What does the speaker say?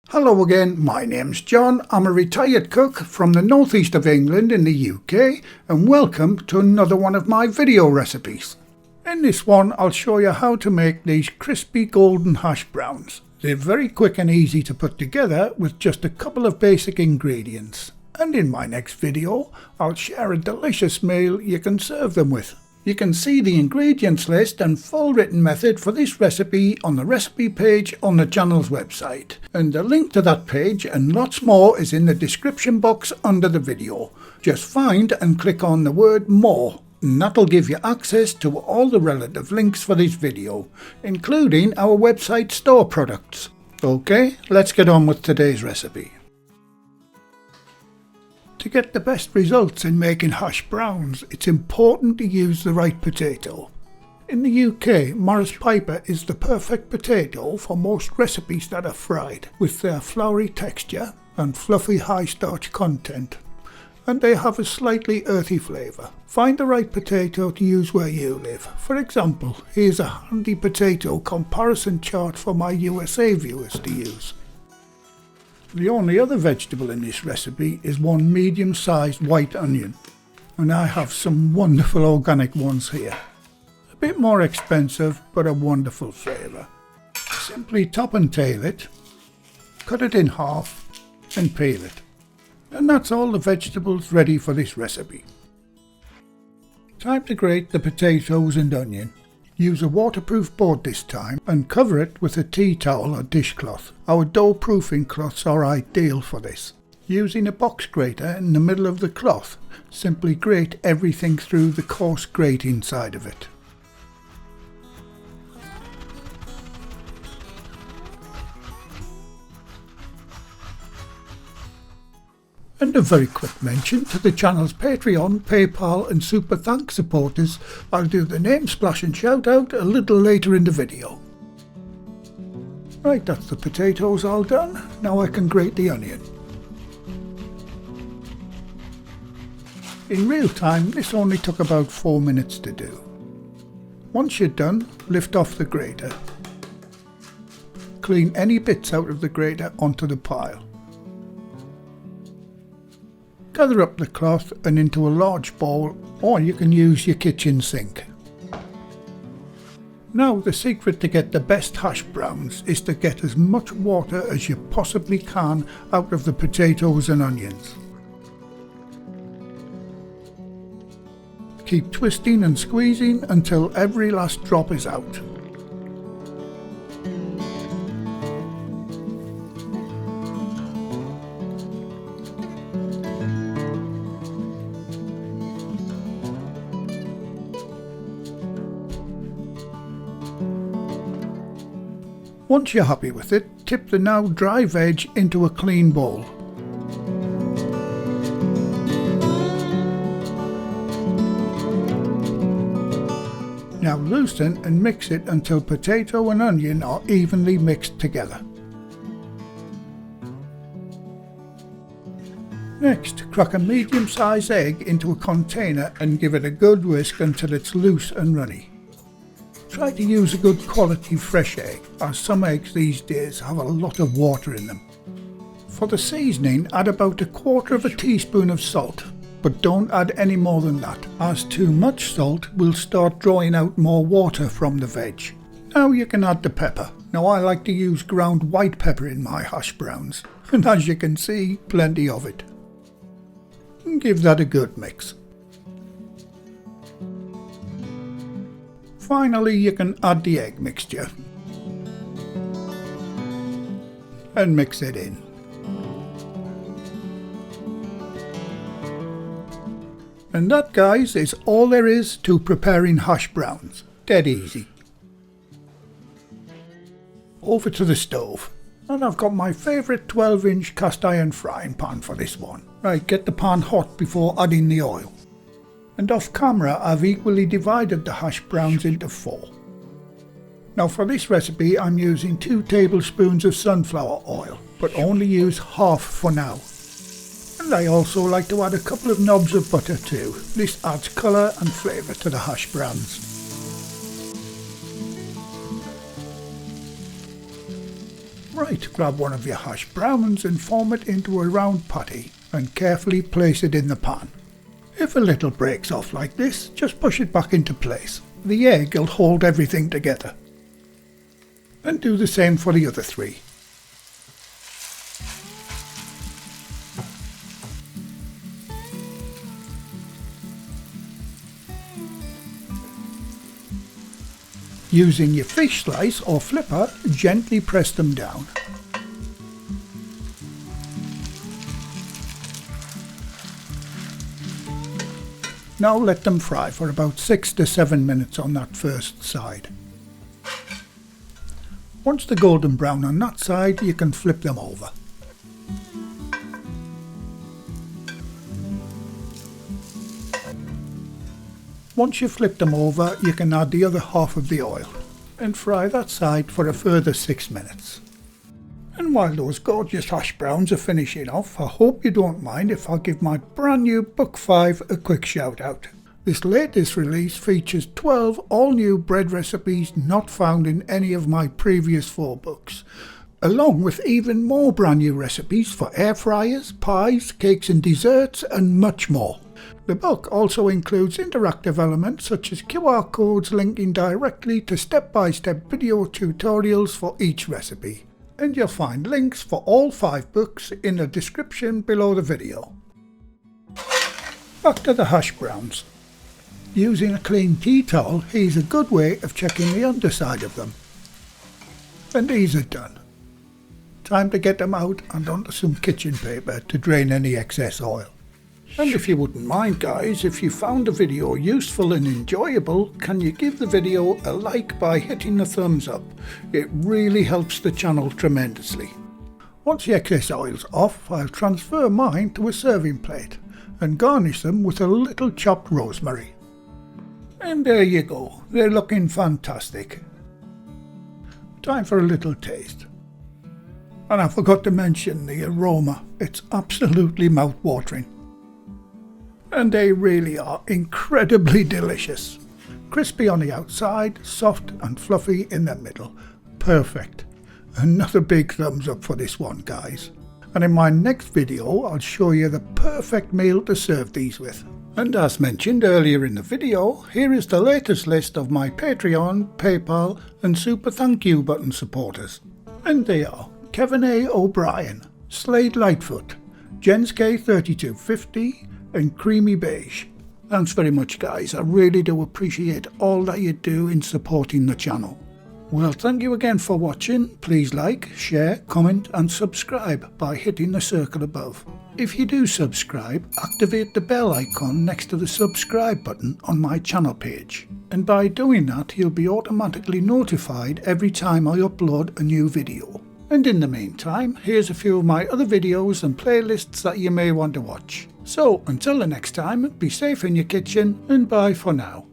Hello again, my name's John. I'm a retired cook from the northeast of England in the UK, and welcome to another one of my video recipes. In this one I'll show you how to make these crispy golden hash browns. They're very quick and easy to put together with just a couple of basic ingredients. And in my next video I'll share a delicious meal you can serve them with. You can see the ingredients list and full written method for this recipe on the recipe page on the channel's website. And the link to that page and lots more is in the description box under the video. Just find and click on the word more, and that'll give you access to all the relative links for this video, including our website store products. Okay, let's get on with today's recipe. To get the best results in making hash browns, it's important to use the right potato. In the UK, Morris Piper is the perfect potato for most recipes that are fried, with their floury texture and fluffy high starch content, and they have a slightly earthy flavour. Find the right potato to use where you live. For example, here's a handy potato comparison chart for my USA viewers to use. The only other vegetable in this recipe is one medium-sized white onion, and I have some wonderful organic ones here. A bit more expensive, but a wonderful flavour. Simply top and tail it, cut it in half and peel it. And that's all the vegetables ready for this recipe. Time to grate the potatoes and onion. Use a waterproof board this time and cover it with a tea towel or dishcloth. Our dough proofing cloths are ideal for this. Using a box grater in the middle of the cloth, simply grate everything through the coarse grate inside of it. And a very quick mention to the channel's Patreon, PayPal and Super Thanks supporters. I'll do the name splash and shout out a little later in the video. Right, that's the potatoes all done. Now I can grate the onion. In real time this only took about 4 minutes to do. Once you're done, lift off the grater. Clean any bits out of the grater onto the pile. Gather up the cloth and into a large bowl, or you can use your kitchen sink. Now the secret to get the best hash browns is to get as much water as you possibly can out of the potatoes and onions. Keep twisting and squeezing until every last drop is out. Once you're happy with it, tip the now dry veg into a clean bowl. Now loosen and mix it until potato and onion are evenly mixed together. Next, crack a medium-sized egg into a container and give it a good whisk until it's loose and runny. Try to use a good quality fresh egg, as some eggs these days have a lot of water in them. For the seasoning, add about 1/4 teaspoon of salt, but don't add any more than that, as too much salt will start drawing out more water from the veg. Now you can add the pepper. Now I like to use ground white pepper in my hash browns, and as you can see, plenty of it. And give that a good mix. Finally, you can add the egg mixture and mix it in. And that, guys, is all there is to preparing hash browns. Dead easy. Over to the stove. And I've got my favourite 12-inch cast iron frying pan for this one. Right, get the pan hot before adding the oil. And off camera I've equally divided the hash browns into 4. Now for this recipe I'm using 2 tablespoons of sunflower oil, but only use half for now. And I also like to add a couple of knobs of butter too. This adds colour and flavour to the hash browns. Right, grab one of your hash browns and form it into a round patty and carefully place it in the pan. If a little breaks off like this, just push it back into place. The egg will hold everything together. And do the same for the other 3. Using your fish slice or flipper, gently press them down. Now let them fry for about 6 to 7 minutes on that first side. Once they're golden brown on that side, you can flip them over. Once you've flipped them over, you can add the other half of the oil and fry that side for a further 6 minutes. And while those gorgeous hash browns are finishing off, I hope you don't mind if I give my brand new Book 5 a quick shout out. This latest release features 12 all new bread recipes not found in any of my previous 4 books, along with even more brand new recipes for air fryers, pies, cakes and desserts and much more. The book also includes interactive elements such as QR codes linking directly to step-by-step video tutorials for each recipe. And you'll find links for all 5 books in the description below the video. Back to the hash browns. Using a clean tea towel is a good way of checking the underside of them. And these are done. Time to get them out and onto some kitchen paper to drain any excess oil. And if you wouldn't mind guys, if you found the video useful and enjoyable, can you give the video a like by hitting the thumbs up? It really helps the channel tremendously. Once the excess oil's off, I'll transfer mine to a serving plate and garnish them with a little chopped rosemary. And there you go, they're looking fantastic. Time for a little taste. And I forgot to mention the aroma, it's absolutely mouth-watering. And they really are incredibly delicious. Crispy on the outside, soft and fluffy in the middle. Perfect. Another big thumbs up for this one guys. And in my next video I'll show you the perfect meal to serve these with. And as mentioned earlier in the video, here is the latest list of my Patreon, PayPal and Super Thank You button supporters. And they are Kevin A. O'Brien, Slade Lightfoot, Jens K3250 and Creamy Beige. Thanks very much guys, I really do appreciate all that you do in supporting the channel. Well, thank you again for watching. Please like, share, comment and subscribe by hitting the circle above. If you do subscribe, activate the bell icon next to the subscribe button on my channel page. And by doing that, you'll be automatically notified every time I upload a new video. And in the meantime, here's a few of my other videos and playlists that you may want to watch. So, until the next time, be safe in your kitchen and bye for now.